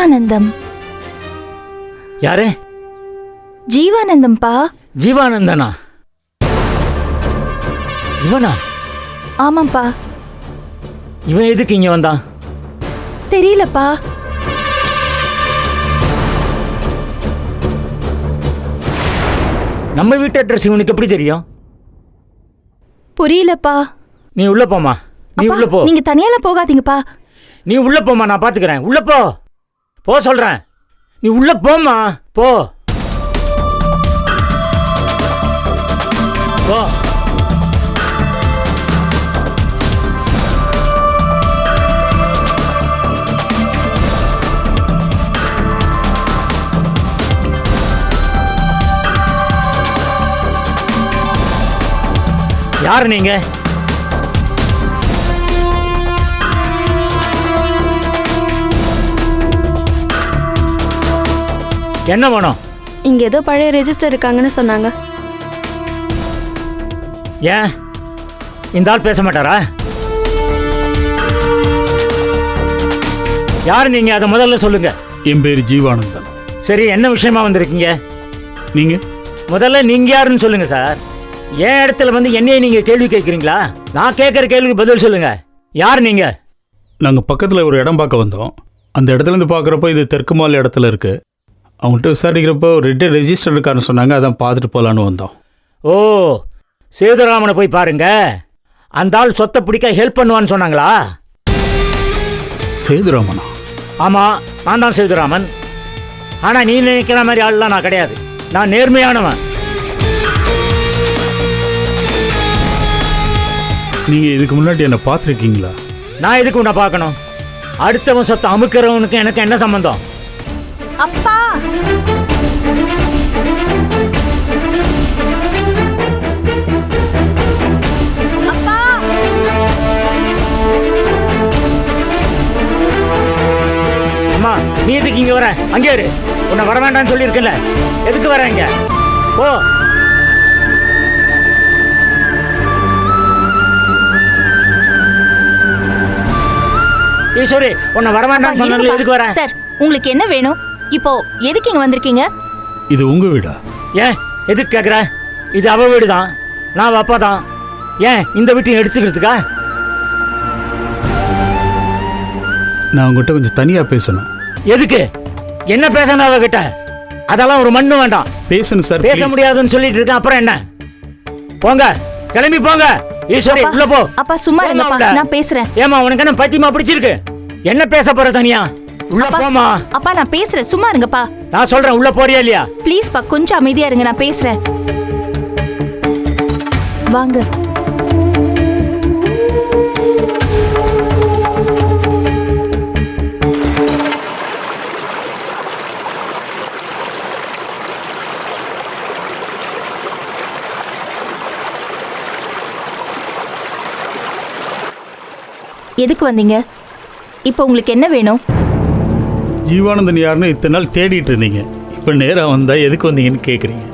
ஜீவானந்தம். யாரு? ஜீவானந்தம்பா. ஜீவானந்தனா? இவனா? ஆமாப்பா. இவன் எதுக்கு இங்க வந்தான்? தெரியலப்பா. நம்ம வீட்டு அட்ரஸ் இவனுக்கு எப்படி தெரியும்? புரியலப்பா. நீ உள்ள போமா. நீ உள்ள போ. நீங்க தனியால போகாதீங்கப்பா. நீ உள்ள போமா, நான் பாத்துக்கிறேன். உள்ள போ. போ சொல்றேன். நீ உள்ள போமா. போ போ. யாரு நீங்க? என்ன வேணும்? இங்க ஏதோ பழைய ரெஜிஸ்டர் இருக்காங்கன்னு சொன்னாங்க. ஏன் இந்த ஆள் பேச மாட்டாரா? யாரு நீங்க? அதை முதல்ல சொல்லுங்க. என் பேர் ஜீவானந்தன். சரி, என்ன விஷயமா வந்திருக்கீங்க? நீங்க முதல்ல நீங்க யாருன்னு சொல்லுங்க சார். என் இடத்துல வந்து என்னைய நீங்க கேள்வி கேட்குறீங்களா? நான் கேட்குற கேள்விக்கு பதில் சொல்லுங்க. யார் நீங்க? நாங்கள் பக்கத்தில் ஒரு இடம் பார்க்க வந்தோம். அந்த இடத்துலேருந்து பார்க்குறப்போ இது தெற்கு மால் இடத்துல இருக்கு. அவங்கள்ட்ட விசாரிக்கிறப்போ ரிட்டர்ன் ரெஜிஸ்டர் இருக்கான்னு சொன்னாங்க. அதான் பார்த்துட்டு போகலான்னு வந்தோம். ஓ, சேதுராமனை போய் பாருங்க. அந்த ஆள் சொத்தை பிடிக்க ஹெல்ப் பண்ணுவான்னு சொன்னாங்களா? சேதுராமனா? ஆமாம், நான் தான் சேதுராமன். ஆனால் நீ நினைக்கிற மாதிரி ஆள்லாம் நான் கிடையாது. நான் நேர்மையானவன். நீங்கள் இதுக்கு முன்னாடி என்னை பார்த்துருக்கீங்களா? நான் எதுக்கு உன்னை பார்க்கணும்? அடுத்தவன் சொத்தை அமுக்கிறவனுக்கு எனக்கு என்ன சம்பந்தம்? அப்பா. அப்பா. அம்மா, நீ எதுக்கு இங்கே வர? அங்கே இரு. உன்னை வர வேண்டாம்னு சொல்லியிருக்கல. எதுக்கு வர இங்க? ஓ. ஈஸ்வரி, உன்னை வர வேண்டாம்னு சொன்னதுல எதுக்கு வர? சார், உங்களுக்கு என்ன வேணும்? இப்போ எதுக்கு இங்க வந்திருக்கீங்க? இது உங்கள் வீடா? ஏன் எதுக்கு கேட்குற? இது அவ வீடு தான். நான் அப்பா தான். ஏன் இந்த வீட்டையும் எடுத்துக்கிறதுக்கா? நான் உங்கள்கிட்ட கொஞ்சம் தனியாக பேசணும். எதுக்கு? என்ன பேசணும் அவகிட்ட? அதெல்லாம் ஒரு மண்ணு வேண்டாம். பேசணும் சார். பேச முடியாதுன்னு சொல்லிட்டு இருக்கேன். அப்புறம் என்ன? போங்க, கிளம்பி போங்க. ஈஸ்வரி, உள்ள போ. அப்பா சும்மா இருங்கப்பா, நான் பேசுறேன். ஏமா, உனக்கு என்ன பத்தியமா பிடிச்சிருக்கு? என்ன பேச போற தனியா? உள்ள போமா. அப்பா நான் பேசுறேன், சும்மா இருங்கப்பா. நான் சொல்றேன், உள்ள போறியா இல்லையா? ப்ளீஸ் பா, கொஞ்சம் அமைதியா இருங்க, நான் பேசுறேன். வாங்க. எதுக்கு வந்தீங்க? இப்போ உங்களுக்கு என்ன வேணும்? ஜீவானந்தன் யாருன்னு இத்தனை நாள் தேடிட்டு இருந்தீங்க. இப்போ நேராக வந்தால் எதுக்கு வந்தீங்கன்னு கேட்குறீங்க.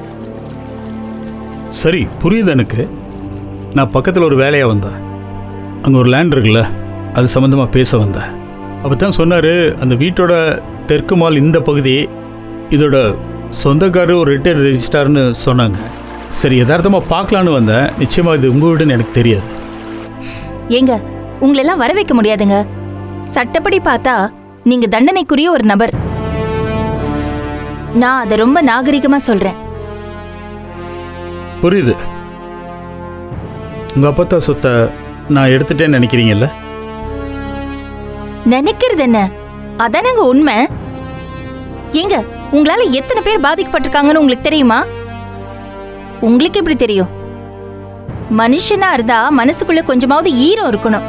சரி, புரியுது எனக்கு. நான் பக்கத்தில் ஒரு வேலையாக வந்தேன். அங்கே ஒரு லேண்ட் இருக்குல்ல, அது சம்மந்தமாக பேச வந்தேன். அப்போ தான் சொன்னார், அந்த வீட்டோட தெற்கு மால் இந்த பகுதி, இதோட சொந்தக்காரர் ஒரு ரிட்டையர்ட் ரெஜிஸ்டார்னு சொன்னாங்க. சரி, யதார்த்தமாக பார்க்கலான்னு வந்தேன். நிச்சயமாக இது உங்கள் வீடுன்னு எனக்கு தெரியாது. ஏங்க, உங்களெல்லாம் வர வைக்க முடியாதுங்க. சட்டப்படி பார்த்தா நீங்க தண்டனைக்குரிய ஒரு நபர். நான் அதை ரொம்ப நாகரிகமா சொல்றேன். புரியுது. உங்கள் அப்பத்தா சொத்தை நான் எடுத்துட்டேன்னு நினைக்கிறீங்கல்ல? நினைக்கிறது என்ன? அதானங்க உண்மை. ஏங்க, உங்களால எத்தனை பேர் பாதிக்கப்பட்டிருக்காங்கன்னு உங்களுக்கு தெரியுமா? உங்களுக்கு எப்படி தெரியும்? மனுஷனா இருந்தா மனசுக்குள்ள கொஞ்சமாவது ஈரம் இருக்கணும்.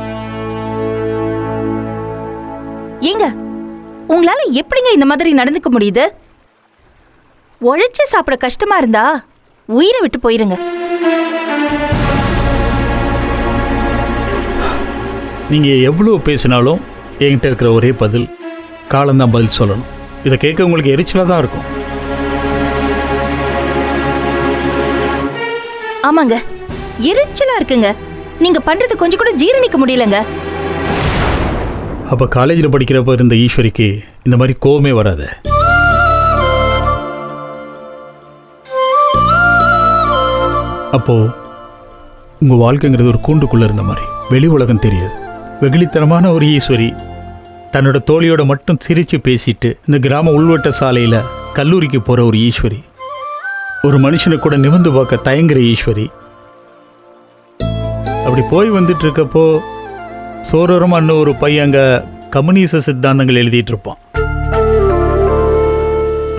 ஏங்க, உங்களால எப்படிங்க இந்த மாதிரி நடந்துக்க முடியுது? உழைச்சு சாப்பிட கஷ்டமா இருந்தா உயிரை விட்டு போயிருங்க. நீங்கள் எவ்வளோ பேசினாலும் என்கிட்ட இருக்கிற ஒரே பதில், காலம்தான் பதில் சொல்லணும். இதை கேட்க உங்களுக்கு எரிச்சலாக தான் இருக்கும். ஆமாங்க, எரிச்சலா இருக்குங்க. நீங்க பண்றது கொஞ்சம் கூட ஜீரணிக்க முடியலங்க. அப்போ காலேஜில் படிக்கிறப்ப இருந்த ஈஸ்வரிக்கு இந்த மாதிரி கோவமே வராது. அப்போது உங்கள் வாழ்க்கைங்கிறது ஒரு கூண்டுக்குள்ளே இருந்த மாதிரி, வெளி உலகம் தெரியாது. வெகுளித்தனமான ஒரு ஈஸ்வரி தன்னோட தோழியோட மட்டும் சிரித்து பேசிட்டு இந்த கிராம உள்வட்ட சாலையில் கல்லூரிக்கு போகிற ஒரு ஈஸ்வரி, ஒரு மனுஷனை கூட நிமிர்ந்து பார்க்க தயங்குற ஈஸ்வரி. அப்படி போய் வந்துட்டு இருக்கப்போ சோரரமாக இன்னும் ஒரு பையன் அங்கே கம்யூனிச சித்தாந்தங்கள் எழுதிட்டு இருப்பான்.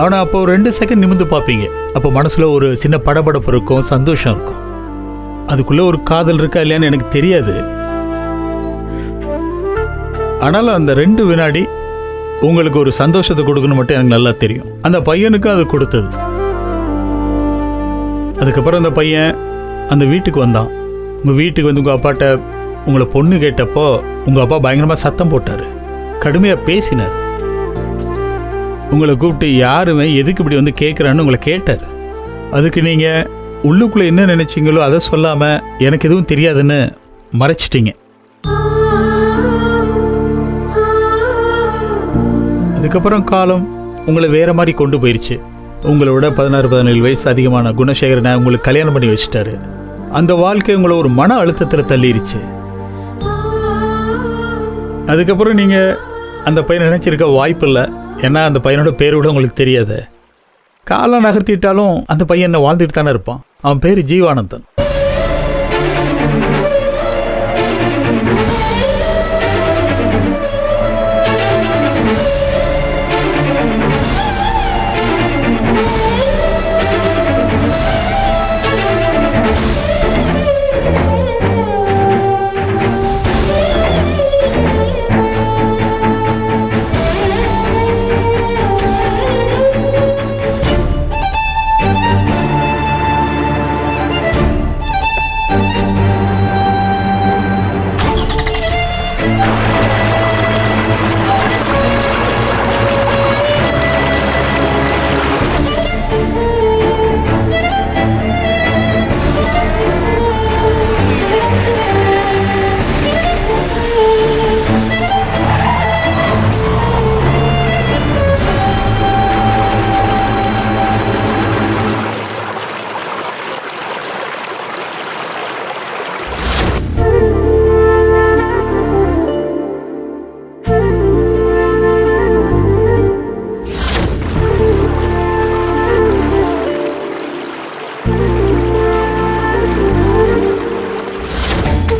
ஆனால் அப்போ ஒரு 2 செகண்ட் நிமிர்ந்து பார்ப்பீங்க. அப்போ மனசில் ஒரு சின்ன படபடப்பு இருக்கும், சந்தோஷம் இருக்கும். அதுக்குள்ளே ஒரு காதல் இருக்கா இல்லையான்னு எனக்கு தெரியாது. ஆனாலும் அந்த 2 வினாடி உங்களுக்கு ஒரு சந்தோஷத்தை கொடுக்கணும் மட்டும் எனக்கு நல்லா தெரியும். அந்த பையனுக்கும் அது கொடுத்தது. அதுக்கப்புறம் அந்த பையன் அந்த வீட்டுக்கு வந்தான். உங்கள் வீட்டுக்கு வந்து உங்கள் அப்பாட்ட உங்களை பொண்ணு கேட்டப்போ உங்கள் அப்பா பயங்கரமாக சத்தம் போட்டார், கடுமையாக பேசினார். உங்களை கூப்பிட்டு யாருமே எதுக்கு இப்படி வந்து கேட்குறான்னு உங்களை கேட்டார். அதுக்கு நீங்கள் உள்ளுக்குள்ளே என்ன நினச்சிங்களோ அதை சொல்லாமல் எனக்கு எதுவும் தெரியாதுன்னு மறைச்சிட்டிங்க. அதுக்கப்புறம் காலம் உங்களை வேறு மாதிரி கொண்டு போயிடுச்சு. உங்களை விட 16-17 வயசு அதிகமான குணசேகரனை உங்களுக்கு கல்யாணம் பண்ணி வச்சுட்டாரு. அந்த வாழ்க்கை உங்களை ஒரு மன அழுத்தத்தில் தள்ளிடுச்சு. அதுக்கப்புறம் நீங்கள் அந்த பையனை நினச்சிருக்க வாய்ப்பு இல்லை. ஏன்னா அந்த பையனோட பேர் விட உங்களுக்கு தெரியாது. காலம் நகர்த்திட்டாலும் அந்த பையன் என்ன வாழ்ந்துட்டு தானே இருப்பான். அவன் பேர் ஜீவானந்தன்.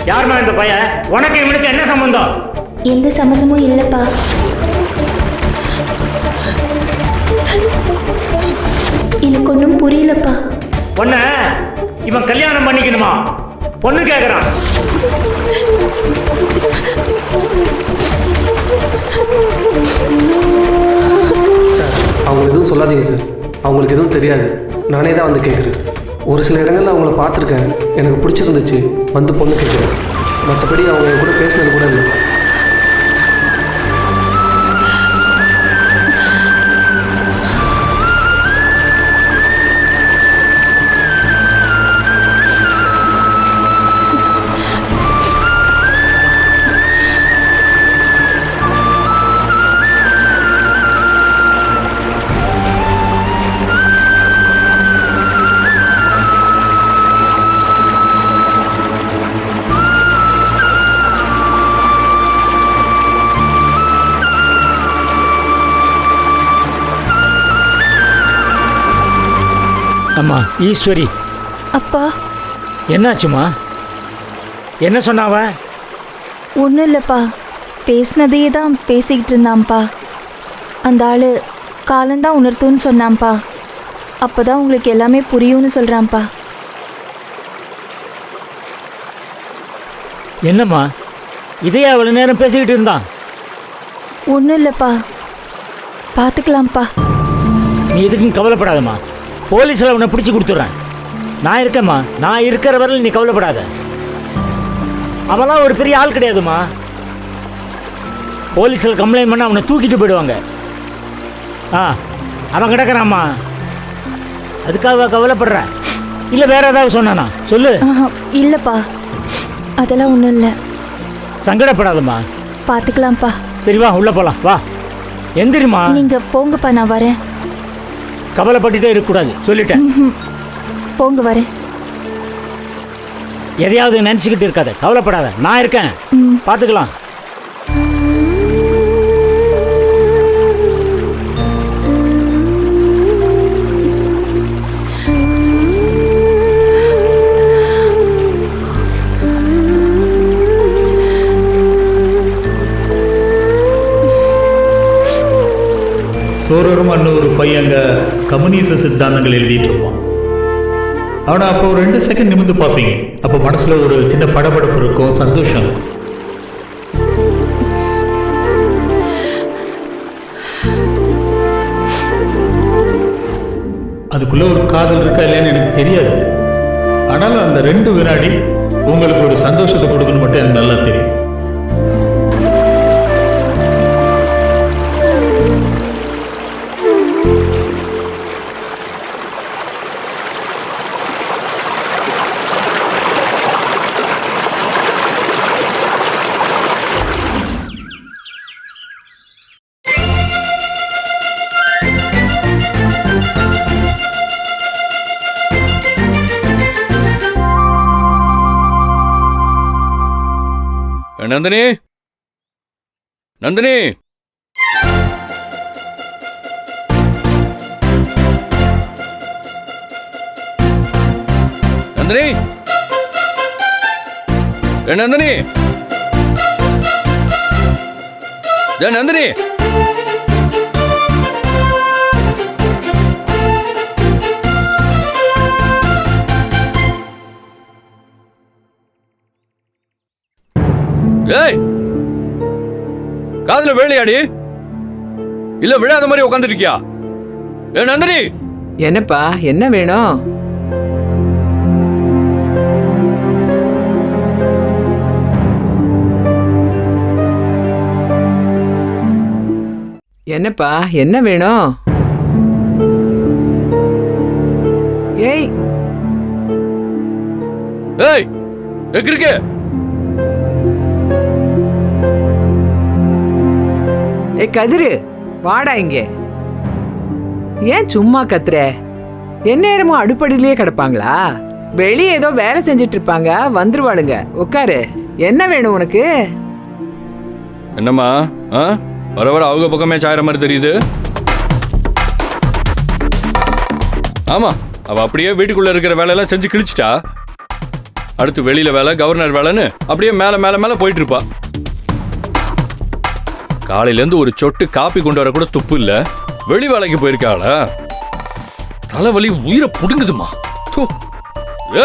யாருமா இந்த பையன்? உனக்கு இவனுக்கு என்ன சம்பந்தம்? எந்த சம்பந்தமும் இல்லப்பா. எனக்கு ஒன்றும் புரியலப்பா. பொண்ண இவன் கல்யாணம் பண்ணிக்கணுமா? பொண்ணு கேட்குறான். சார், அவங்க எதுவும் சொல்லாதீங்க சார். அவங்களுக்கு எதுவும் தெரியாது. நானே தான் வந்து கேட்குறேன். ஒரு சில இடங்களில் அவங்கள பார்த்துருக்கேன், எனக்கு பிடிச்சிருந்துச்சு, வந்து பொண்ணு கேட்குறேன். மற்றபடி அவங்க என் கூட பேசினது கூட இல்லை. அம்மா ஈஸ்வரி. அப்பா. என்னாச்சுமா? என்ன சொன்னாவ? ஒன்றும் இல்லைப்பா, பேசினதையே தான் பேசிக்கிட்டு இருந்தான்ப்பா. அந்த ஆள் காலந்தான் உணர்த்துன்னு சொன்னான்ப்பா. அப்போ தான் உங்களுக்கு எல்லாமே புரியும்னு சொல்கிறான்ப்பா. என்னம்மா இதையே அவ்வளோ நேரம் பேசிக்கிட்டு இருந்தான்? ஒன்றும் இல்லைப்பா, பார்த்துக்கலாம்ப்பா. நீ எதுக்கும் கவலைப்படாதம்மா. போலீஸில் உன்னை பிடிச்சி கொடுத்துட்றேன். நான் இருக்கேம்மா. நான் இருக்கிற வரையில் நீ கவலைப்படாத. அவன்லாம் ஒரு பெரிய ஆள் கிடையாதுமா. போலீஸில் கம்ப்ளைண்ட் பண்ண அவனை தூக்கிட்டு போயிடுவாங்க. அவன் கிடக்கிறாம்மா. அதுக்காக கவலைப்படுற? இல்லை வேற ஏதாவது சொன்னானா? சொல்லு. இல்லைப்பா, அதெல்லாம் ஒன்றும் இல்லை. சங்கடப்படாதம்மா. பார்த்துக்கலாம்ப்பா. சரி வா உள்ள போலாம் வா. எந்திரிமா. நீங்க போங்கப்பா, நான் வரேன். கவலைப்பட்டுட்டே இருக்கக்கூடாது சொல்லிட்டேன். போங்க, வரேன். எதையாவது நினச்சிக்கிட்டு இருக்காத, கவலைப்படாத, நான் இருக்கேன், பார்த்துக்கலாம். சோரூரமான ஒரு பையன் அங்கே கம்யூனிச சித்தாந்தங்கள் எழுதிட்டு இருப்பான். அவனை அப்போ ஒரு 2 செகண்ட் நிமிர்ந்து பார்ப்பீங்க. அப்போ மனசில் ஒரு சின்ன படபடப்பு இருக்கும், சந்தோஷம் இருக்கும். அதுக்குள்ளே ஒரு காதல் இருக்கா இல்லையான்னு எனக்கு தெரியாது. ஆனாலும் அந்த 2 வினாடி உங்களுக்கு ஒரு சந்தோஷத்தை கொடுக்கணும் மட்டும் எனக்கு நல்லா தெரியும். நந்தினி, நந்தினி, நந்தினி, நந்தினி, நந்தினி. ஏய், காதுல வேலையாடி இல்ல விழாத மாதிரி உட்காந்துட்டு இருக்கியா? ஏ நந்தினி. என்னப்பா, என்ன வேணும்? என்னப்பா, என்ன வேணும்? ஏய் ஏய், எங்க இருக்கு? ஏய் கதிரு, வாடா இங்க. ஏன் சும்மா கத்துற? எந்நேரமும் அடுப்படியிலேயே கிடப்பாங்களா? வெளியே ஏதோ வேலை செஞ்சிட்டு இருப்பாங்க, வந்துருவாளுங்க. உட்காரு. என்ன வேணும் உனக்கு? என்னம்மா, வர வர அவங்க பக்கமே சாயிற மாதிரி தெரியுது. ஆமா, அவ அப்படியே வீட்டுக்குள்ள இருக்கிற வேலையெல்லாம் செஞ்சு கிழிச்சிட்டா. அடுத்து வெளியில வேலை, கவர்னர் வேலைன்னு அப்படியே மேல மேல மேல போயிட்டு இருப்பா. காலையில இருந்து ஒரு சொட்டு காப்பி கொண்டு வர கூட துப்பு இல்ல. வெளி வேலைக்கு போயிருக்காள. தலைவலி உயிரை புடுங்குதுமா.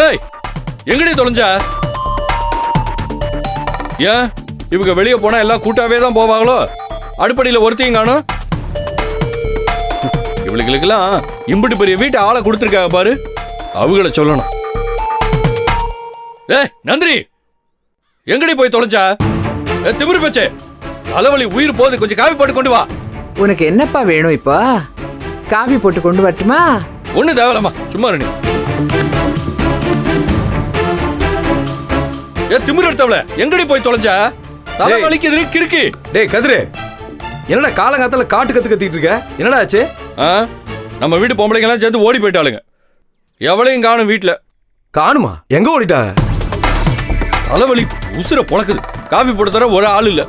ஏய், எங்கடி தொலைஞ்ச? ஏன் இவங்க வெளியே போனா எல்லாம் கூட்டாவே தான் போவாங்களோ? அடுப்படியில ஒருத்தையும் காணும். இவளுகளுக்கெல்லாம் இம்புட்டு பெரிய வீட்டை ஆளை கொடுத்துருக்காங்க பாரு, அவங்கள சொல்லணும். ஏய் நந்தினி, எங்கடி போய் தொலைஞ்சா? திமிரு பச்சே, தலைவலி உயிர் போது, கொஞ்சம் காபி போட்டு கொண்டு வா. உனக்கு என்னப்பா வேணும் இப்போ? காபி போட்டு கொண்டு வரட்டுமா? ஒண்ணு தேவலம்மா, சும்மா நீ. திமிரு எடுத்தவள, எங்கடி போய் தொலைஞ்சா? தலைவலிக்குது கிறுக்கி. டேய் கதிரு, என்னடா காலங்காத்தால காட்டு கத்திட்டு இருக்க? என்னடா ஆச்சு? நம்ம வீட்டு பொம்பளைங்க எல்லாம் சேர்ந்து ஓடி போயிட்டாளுங்க. எவளையும் காணும் வீட்டுல. காணுமா? எங்க ஓடிட்டா? தலைவலி உசுர பொழக்குது. காபி போட்டு தர ஒரு ஆள் இல்ல.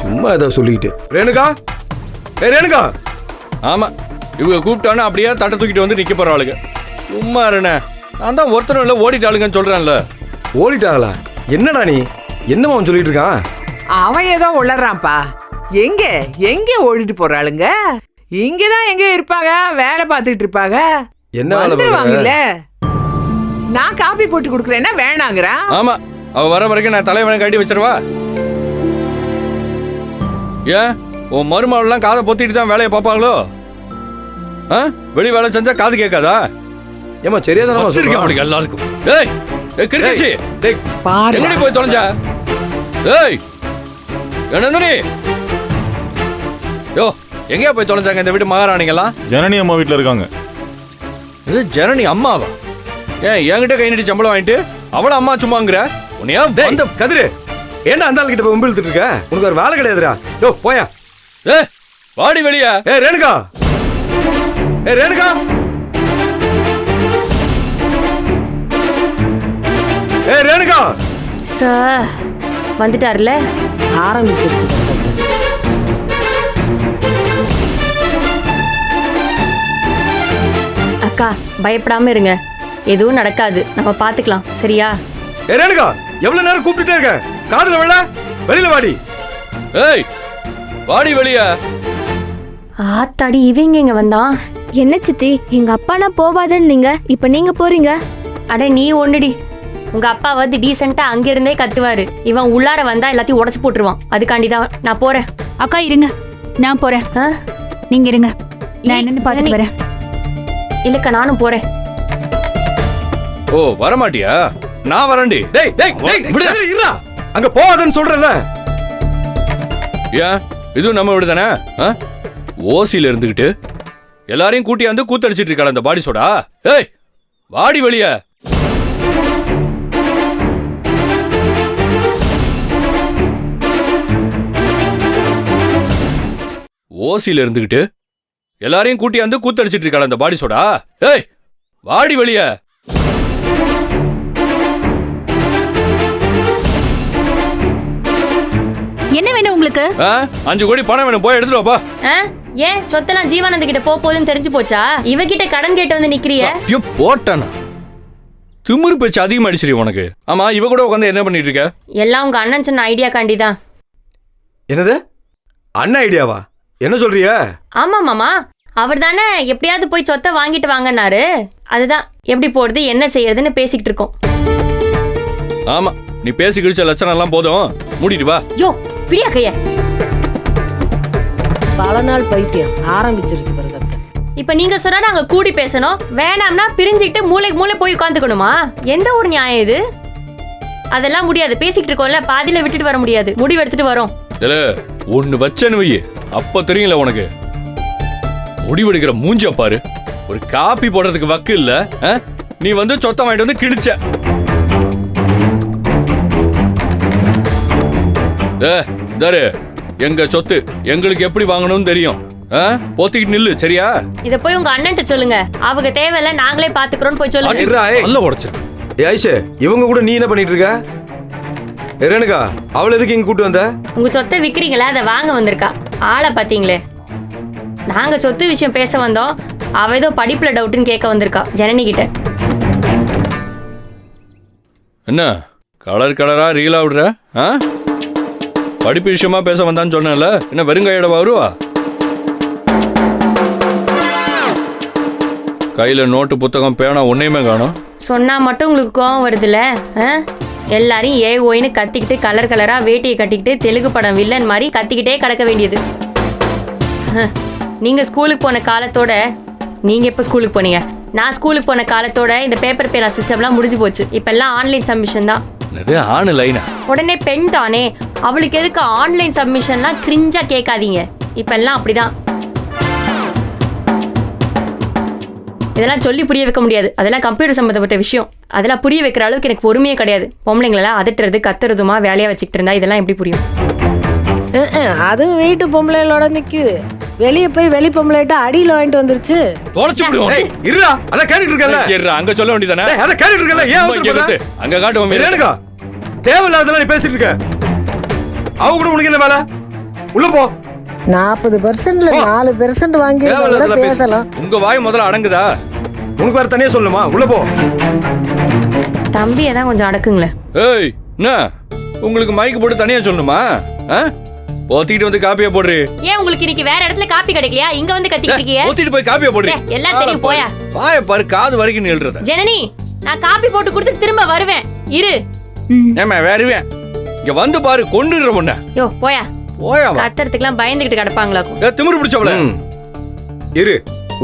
சும்மா ஏதோ சொல்லிக்கிட்டு. ரேணுகா, ஏ ரேணுகா. ஆமா, இவங்க கூப்பிட்டானு அப்படியே தட்டை தூக்கிட்டு வந்து நிக்க போறாளுங்க. சும்மா இருண்ணே, நான் தான் ஒருத்தரும் இல்ல ஓடிட்டாளுங்கன்னு சொல்றேன்ல. ஓடிட்டாங்களா? என்னடா நீ என்னமா அவன் சொல்லிட்டு இருக்கான்? அவன் ஏதோ உளறான்ப்பா. எங்க எங்க ஓடிட்டு போறாளுங்க? இங்கதான் எங்க இருப்பாங்க, வேலை பார்த்துட்டு இருப்பாங்க. என்ன வந்துருவாங்கல்ல. நான் காபி போட்டு கொடுக்குறேன்னா வேணாங்கிறான். ஆமா, அவ வர வரைக்கும் நான் தலைவனை கட்டி வச்சிருவா. ஏன் உன் மருமகள்லாம் காதை பொத்திட்டு தான் வேலையை பார்ப்பாங்களோ? வெளி வேலை செஞ்சா காது கேட்காதா? ஏமா சரியா தானே சொல்றேன் அவளுக்கு எல்லாருக்கும். ஏய் கிறுக்கிச்சி, டேய் பாரு, எங்கடி போய் தொலைஞ்சா? ஏய் நந்தினி, யோ எங்கேயா போய் தொலைஞ்சாங்க இந்த வீட்டு மகாராணிங்கெல்லாம்? ஜனனி அம்மா வீட்டில் இருக்காங்க. இது ஜனனி அம்மாவா? ஏன் என்கிட்ட கை நீட்டி சம்பளம் வாங்கிட்டு அவள அம்மா சும்மாங்கிற? உன்னையா கதிரு, ஏன்டா அந்த ஆளுகிட்ட போய் வம்பு இழுத்துட்டு இருக்க? உனக்கு ஒரு வேலை கிடையாதுடா. யோ போயா. ஏய் வாடி வெளியா. ஏய் ரேணுகா. ஏய் ரேணுகா. ஏய் ரேணுகா. சார் வந்துட்டார்ல. ஆரம்பிச்சிருச்சு. அக்கா பயப்படாம இருங்க, எதுவும் நடக்காது, நம்ம பாத்துக்கலாம், சரியா? ஏய் ரேணுகா, எவ்வளவு நேரம் கூப்பிட்டுட்டே இருக்க? காதுல விழ. வெளியில வாடி. ஏய் வாடி வெளியா. ஆத்தாடி இவங்க இங்க வந்தான். என்ன சித்தி, எங்க அப்பானா போவாதன்னு நீங்க இப்ப நீங்க போறீங்க? அட நீ ஒண்ணுடி, உங்க அப்பா வந்து டீசெண்டா அங்கிருந்தே கத்துவாரு, இவன் உள்ளார வந்தா எல்லாத்தையும் உடைச்சு போட்டுருவான். அதுக்காண்டிதான் நான் போறேன். அக்கா இருங்க, நான் போறேன். நீங்க இருங்க, நான் என்னன்னு பார்த்துட்டு வரேன். இல்லக்கா நானும் போறேன். ஓ வரமாட்டியா? நான் வரேன்டி. டேய் டேய் டேய் விடு. இருடா. அங்க போவாதன்னு சொல்றேன்ல. ஏன் இதுவும் நம்ம வீடு தானே? ஓசியில இருந்துகிட்டு எல்லாரையும் கூட்டி வந்து கூத்தடிச்சிட்டு இருக்காள் அந்த பாடி சோடா. ஏய் வாடி வெளிய. ஓசியில இருந்துகிட்டு எல்லாரையும் கூட்டி வந்து கூத்தடிச்சிட்டு இருக்காள் அந்த பாடி சோடா. ஏய் வாடி வெளிய. என்ன வேணும் உங்களுக்கு? 5 கோடி பணம் வேணும், போய் எடுத்துட்டு வாப்பா. ஏன் சொத்தெல்லாம் ஜீவானந்த கிட்ட போகுதுன்னு தெரிஞ்சு போச்சா? இவகிட்ட கடன் கேட்டு வந்து நிக்கிறிய? ஐயோ போட்டானா, திமிரு பேச்சு அதிகமா அடிச்சிரு உனக்கு. ஆமா இவ கூட உட்காந்து என்ன பண்ணிட்டு இருக்க? எல்லாம் உங்க அண்ணன் சொன்ன ஐடியா காண்டிதான். என்னது அண்ணா ஐடியாவா? என்ன சொல்றிய? ஆமா மாமா, அவர் தானே எப்படியாவது போய் சொத்தை வாங்கிட்டு வாங்கன்னாரு. அதுதான் எப்படி போறது என்ன செய்யறதுன்னு பேசிக்கிட்டு இருக்கோம். ஆமா நீ பேசி கிழிச்ச லட்சணம் எல்லாம் போதும், மூடிட்டு வா. யோ பிரியா கைய. பல நாள் பைத்தியம் ஆரம்பிச்சிருச்சு பிறகு. இப்ப நீங்க சொன்னா நாங்க கூடி பேசணும், வேணாம்னா பிரிஞ்சுக்கிட்டு மூளைக்கு மூளை போய் உட்காந்துக்கணுமா? எந்த ஒரு நியாயம் இது? அதெல்லாம் முடியாது, பேசிக்கிட்டு இருக்கோம்ல, பாதியில விட்டுட்டு வர முடியாது, முடிவு எடுத்துட்டு வரோம். இல்ல ஒண்ணு வச்சேன்னு வை, அப்ப தெரியுங்களா உனக்கு. முடிவெடுக்கிற மூஞ்ச பாரு, ஒரு காப்பி போடுறதுக்கு வக்கு இல்ல. நீ வந்து சொத்த வாங்கிட்டு வந்து கிழிச்ச. தாரு எங்க சொத்து எங்களுக்கு எப்படி வாங்கணும்னு தெரியும். போத்திக்கிட்டு நில்லு சரியா? இத போய் உங்க அண்ணன்ட்ட சொல்லுங்க, அவங்க தேவையில்ல நாங்களே பாத்துக்கிறோம்னு போய் சொல்லுங்க. நல்ல உடைச்சு. ஏய் ஐஷே, இவங்க கூட நீ என்ன பண்ணிட்டு இருக்க? ரேணுகா, அவளை எதுக்கு இங்க கூட்டு வந்த? உங்க சொத்தை விக்கிறீங்களா, அதை வாங்க வந்திருக்கா. ஆளை பாத்தீங்களே. நாங்க சொத்து விஷயம் பேச வந்தோம், அவ ஏதோ படிப்புல டவுட்னு கேட்க வந்திருக்கா ஜனனி கிட்ட. என்ன கலர் கலரா ரீலா விடுற? படிப்பு விஷயமா பேச வந்தான்னு சொன்னல, என்ன வெறுங்கையோட வருவா? கையில நோட்டு புத்தகம் பேனா ஒன்னையுமே காணும். சொன்னா மட்டும் உங்களுக்கு கோவம் வருதுல்ல? எல்லாரையும் ஏ ஓயின்னு கத்திக்கிட்டு கலர் கலரா வேட்டியை கட்டிக்கிட்டு தெலுங்கு படம் வில்லன் மாதிரி கத்திக்கிட்டே கிடக்க வேண்டியது. நீங்க ஸ்கூலுக்கு போன காலத்தோட, நீங்க எப்போ ஸ்கூலுக்கு போனீங்க? நான் ஸ்கூலுக்கு போன காலத்தோட இந்த பேப்பர் பேனா சிஸ்டம்லாம் முடிஞ்சு போச்சு. இப்பெல்லாம் ஆன்லைன் சப்மிஷன் தான். ஆன்லைனா? உடனே பெண் தானே, அவளுக்கு எதுக்கு ஆன்லைன் சப்மிஷன்லாம் கிரிஞ்சா கேட்காதீங்க. இப்பெல்லாம் அப்படிதான். இதெல்லாம் சொல்லி புரிய வைக்க முடியாது, அதெல்லாம் கம்ப்யூட்டர் சம்மந்தப்பட்ட விஷயம். அதெல்லாம் புரிய வைக்கிற அளவுக்கு எனக்கு பொறுமையே கிடையாது. பொம்பளைங்களெல்லாம் அதட்டுறது கத்துறதுமா வேலையா வச்சுக்கிட்டு இருந்தா இதெல்லாம் எப்படி புரியும்? அது வீட்டு பொம்பளைகளோட நிக்குது, வெளியே போய் வெளி பொம்பளைட்ட அடியில வாங்கிட்டு வந்துருச்சு. இருடா, அத கேட்டிட்டு இருக்கல. அங்க சொல்ல வேண்டியதானே? அத கேட்டிட்டு இருக்கல. ஏன் அவசரப்பட? அங்க காட்டுவோம். ரேணுகா, தேவையில்லாததெல்லாம் நீ பேசிட்டு இருக்க. அவ கூட உனக்கு என்ன வேலை? உள்ள போ. 40%ல 4% வாங்கி பேசலாம். உங்க வாய் முதல்ல அடங்குதா? உனக்கு வேற தனியா சொல்லுமா? உள்ள போ. தம்பியை தான் கொஞ்சம் அடக்குங்களேன். ஏய் என்ன உங்களுக்கு மைக் போட்டு தனியா சொல்லணுமா? போத்திட்டு வந்து காப்பியா போடுறீ. ஏன் உங்களுக்கு இன்னைக்கு வேற இடத்துல காப்பி கிடைக்கலையா? இங்க வந்து கத்திக்கிட்டு இருக்கீங்க. போத்திட்டு போய் காப்பியா போடுறீ. எல்லாம் தெரியும், போயா. வாயை பாரு, காது வரைக்கும் நில்றத. ஜனனி, நான் காப்பி போட்டு கொடுத்து திரும்ப வருவேன், இரு. ஏமா வருவேன், இங்க வந்து பாரு, கொண்டுற பொண்ண. யோ போயா. போயா. கத்துறதுக்குலாம் பயந்துகிட்டு கிடப்பாங்களாக்கும். திமிரு பிடிச்சவள. இரு,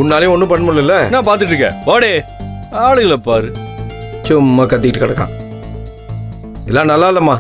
உன்னாலே ஒண்ணும் பண்ண முடியல. நான் பாத்துட்டு இருக்கேன். போடே ஆளுகளை பாரு, சும்மா கத்திட்டு கிடக்கான். எல்லாம் நல்லா இல்லம்மா.